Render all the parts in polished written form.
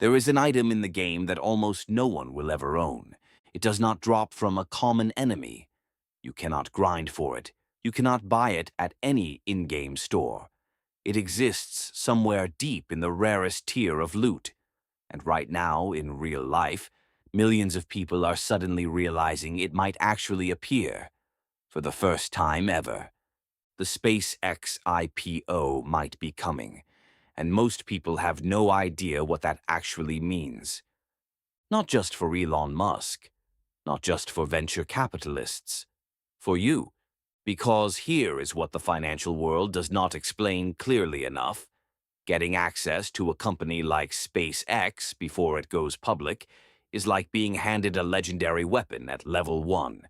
There is an item in the game that almost no one will ever own. It does not drop from a common enemy. You cannot grind for it. You cannot buy it at any in-game store. It exists somewhere deep in the rarest tier of loot. And right now, in real life, millions of people are suddenly realizing it might actually appear. For the first time ever. The SpaceX IPO might be coming, and most people have no idea what that actually means. Not just for Elon Musk, not just for venture capitalists, for you. Because here is what the financial world does not explain clearly enough. Getting access to a company like SpaceX before it goes public is like being handed a legendary weapon at level 1.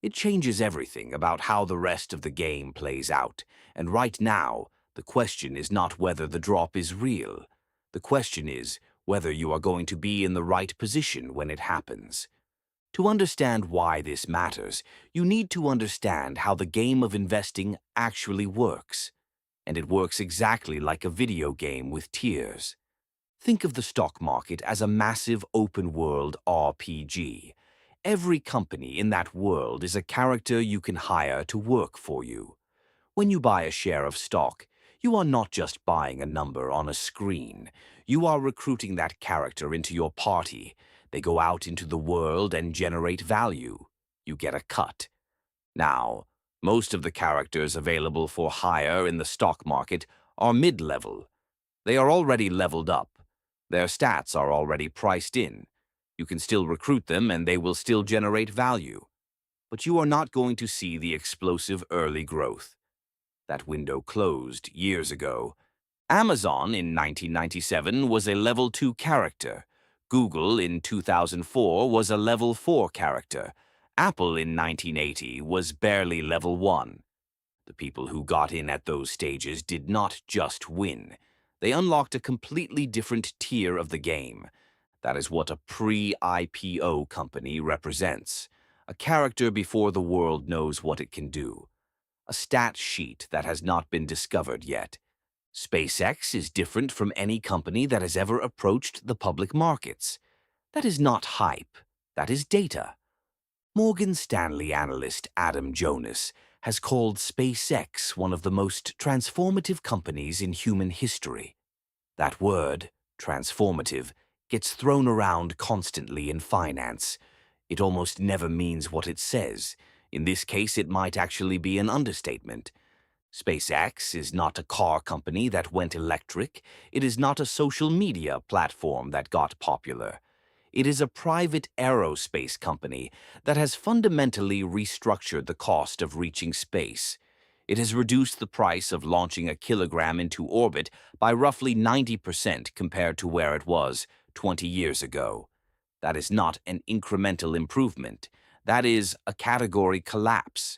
It changes everything about how the rest of the game plays out, and right now, the question is not whether the drop is real. The question is whether you are going to be in the right position when it happens. To understand why this matters, you need to understand how the game of investing actually works. And it works exactly like a video game with tiers. Think of the stock market as a massive open-world RPG. Every company in that world is a character you can hire to work for you. When you buy a share of stock, you are not just buying a number on a screen. You are recruiting that character into your party. They go out into the world and generate value. You get a cut. Now, most of the characters available for hire in the stock market are mid-level. They are already leveled up. Their stats are already priced in. You can still recruit them and they will still generate value. But you are not going to see the explosive early growth. That window closed years ago. Amazon in 1997 was a level 2 character. Google in 2004 was a level 4 character. Apple in 1980 was barely level 1. The people who got in at those stages did not just win. They unlocked a completely different tier of the game. That is what a pre-IPO company represents. A character before the world knows what it can do. A stat sheet that has not been discovered yet. SpaceX is different from any company that has ever approached the public markets. That is not hype. That is data. Morgan Stanley analyst Adam Jonas has called SpaceX one of the most transformative companies in human history. That word, transformative, gets thrown around constantly in finance. It almost never means what it says. In this case, it might actually be an understatement. SpaceX is not a car company that went electric. It is not a social media platform that got popular. It is a private aerospace company that has fundamentally restructured the cost of reaching space. It has reduced the price of launching a kilogram into orbit by roughly 90% compared to where it was 20 years ago. That is not an incremental improvement. That is a category collapse.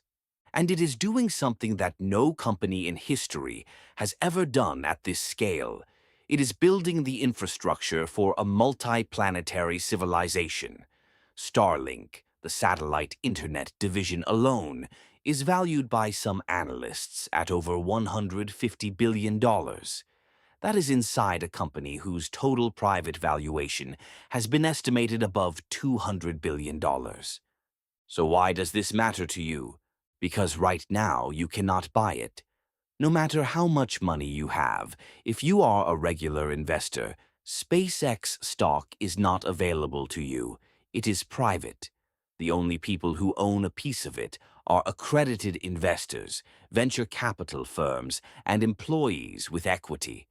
And it is doing something that no company in history has ever done at this scale. It is building the infrastructure for a multi-planetary civilization. Starlink, the satellite internet division alone, is valued by some analysts at over $150 billion. That is inside a company whose total private valuation has been estimated above $200 billion. So why does this matter to you? Because right now you cannot buy it. No matter how much money you have, if you are a regular investor, SpaceX stock is not available to you. It is private. The only people who own a piece of it are accredited investors, venture capital firms, and employees with equity.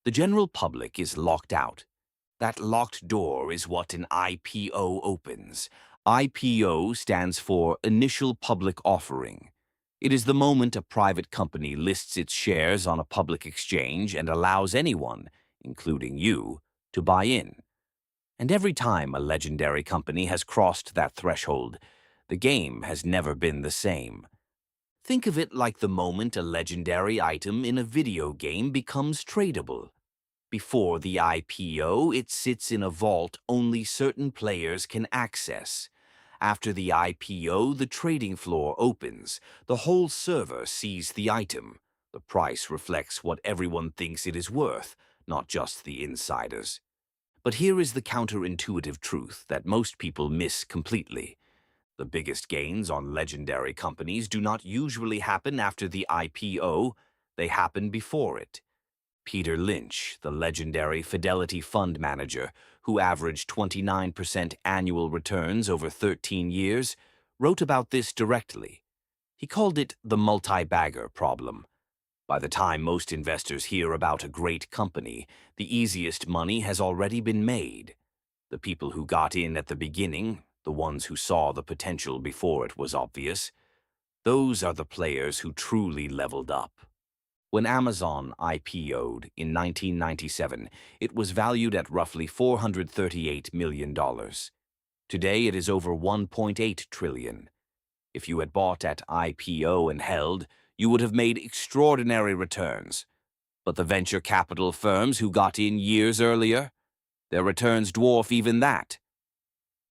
The general public is locked out. That locked door is what an IPO opens. IPO stands for Initial Public Offering. It is the moment a private company lists its shares on a public exchange and allows anyone, including you, to buy in. And every time a legendary company has crossed that threshold, the game has never been the same. Think of it like the moment a legendary item in a video game becomes tradable. Before the IPO, it sits in a vault only certain players can access. After the IPO, the trading floor opens. The whole server sees the item. The price reflects what everyone thinks it is worth, not just the insiders. But here is the counterintuitive truth that most people miss completely. The biggest gains on legendary companies do not usually happen after the IPO, they happen before it. Peter Lynch, the legendary Fidelity fund manager, who averaged 29% annual returns over 13 years, wrote about this directly. He called it the multi-bagger problem. By the time most investors hear about a great company, the easiest money has already been made. The people who got in at the beginning, the ones who saw the potential before it was obvious, those are the players who truly leveled up. When Amazon IPO'd in 1997, it was valued at roughly $438 million. Today it is over $1.8 trillion. If you had bought at IPO and held, you would have made extraordinary returns. But the venture capital firms who got in years earlier, their returns dwarf even that.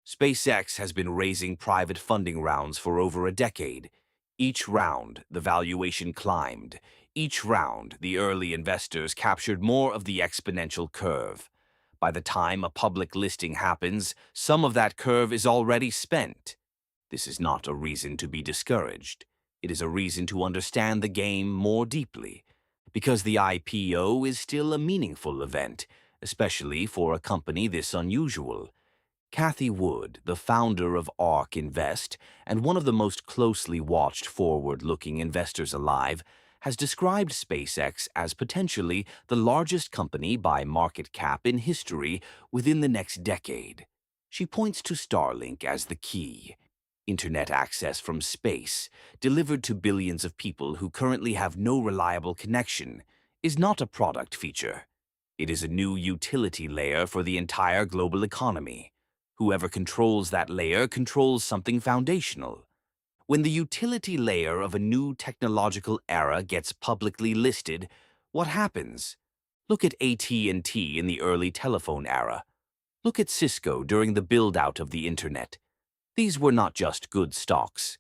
SpaceX has been raising private funding rounds for over a decade. Each round, the valuation climbed. Each round, the early investors captured more of the exponential curve. By the time a public listing happens, some of that curve is already spent. This is not a reason to be discouraged. It is a reason to understand the game more deeply, because the IPO is still a meaningful event, especially for a company this unusual. Cathie Wood, the founder of ARK Invest and one of the most closely watched forward-looking investors alive, has described SpaceX as potentially the largest company by market cap in history within the next decade. She points to Starlink as the key. Internet access from space, delivered to billions of people who currently have no reliable connection, is not a product feature. It is a new utility layer for the entire global economy. Whoever controls that layer controls something foundational. When the utility layer of a new technological era gets publicly listed, what happens? Look at AT&T in the early telephone era. Look at Cisco during the build-out of the internet. These were not just good stocks.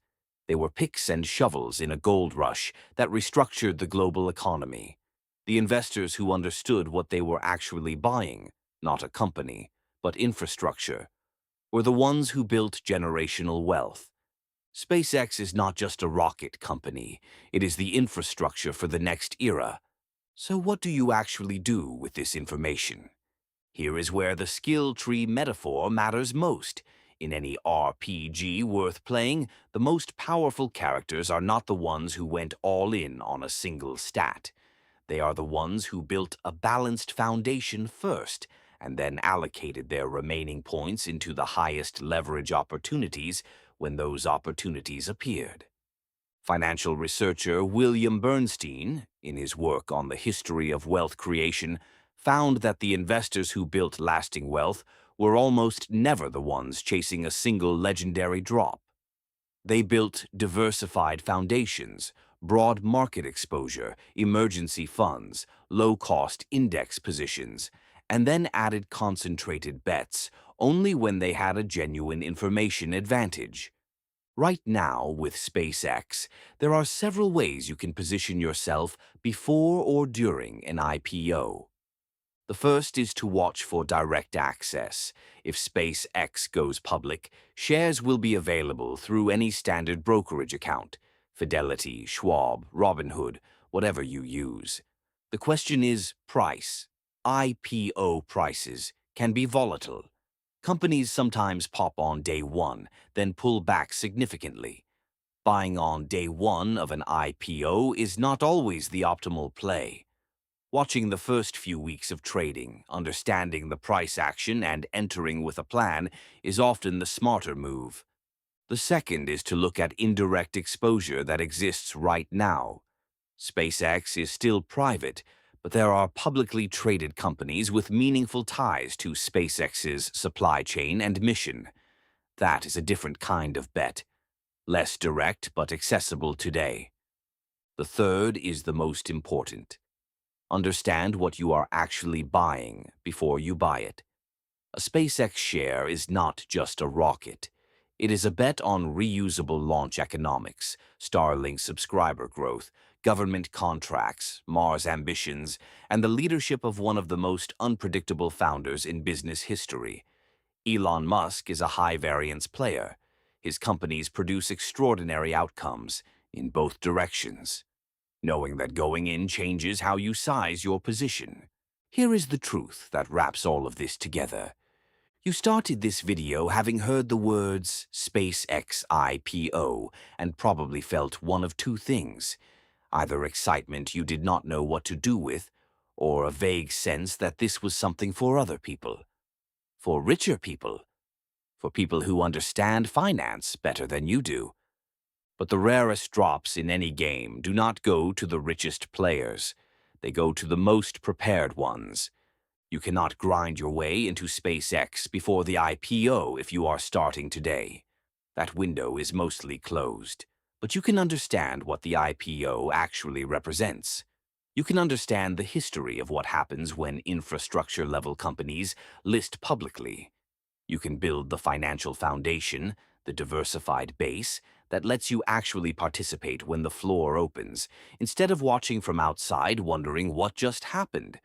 They were picks and shovels in a gold rush that restructured the global economy. The investors who understood what they were actually buying, not a company, but infrastructure, were the ones who built generational wealth. SpaceX is not just a rocket company, it is the infrastructure for the next era. So what do you actually do with this information? Here is where the skill tree metaphor matters most. In any RPG worth playing, the most powerful characters are not the ones who went all in on a single stat. They are the ones who built a balanced foundation first, and then allocated their remaining points into the highest leverage opportunities when those opportunities appeared. Financial researcher William Bernstein, in his work on the history of wealth creation, found that the investors who built lasting wealth were almost never the ones chasing a single legendary drop. They built diversified foundations, broad market exposure, emergency funds, low-cost index positions, and then added concentrated bets only when they had a genuine information advantage. Right now, with SpaceX, there are several ways you can position yourself before or during an IPO. The first is to watch for direct access. If SpaceX goes public, shares will be available through any standard brokerage account, Fidelity, Schwab, Robinhood, whatever you use. The question is price. IPO prices can be volatile. Companies sometimes pop on day one, then pull back significantly. Buying on day one of an IPO is not always the optimal play. Watching the first few weeks of trading, understanding the price action, and entering with a plan is often the smarter move. The second is to look at indirect exposure that exists right now. SpaceX is still private, but there are publicly traded companies with meaningful ties to SpaceX's supply chain and mission. That is a different kind of bet, less direct but accessible today. The third is the most important. Understand what you are actually buying before you buy it. A SpaceX share is not just a rocket. It is a bet on reusable launch economics, Starlink subscriber growth, Government contracts, Mars ambitions, and the leadership of one of the most unpredictable founders in business history. Elon Musk is a high-variance player. His companies produce extraordinary outcomes in both directions. Knowing that going in changes how you size your position. Here is the truth that wraps all of this together. You started this video having heard the words SpaceX IPO and probably felt one of two things. Either excitement you did not know what to do with, or a vague sense that this was something for other people. For richer people. For people who understand finance better than you do. But the rarest drops in any game do not go to the richest players. They go to the most prepared ones. You cannot grind your way into SpaceX before the IPO if you are starting today. That window is mostly closed. But you can understand what the IPO actually represents. You can understand the history of what happens when infrastructure-level companies list publicly. You can build the financial foundation, the diversified base, that lets you actually participate when the floor opens, instead of watching from outside wondering what just happened.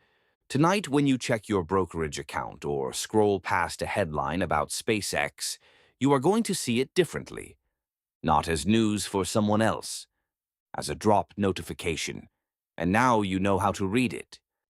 Tonight, when you check your brokerage account or scroll past a headline about SpaceX, you are going to see it differently. Not as news for someone else, as a drop notification. And now you know how to read it.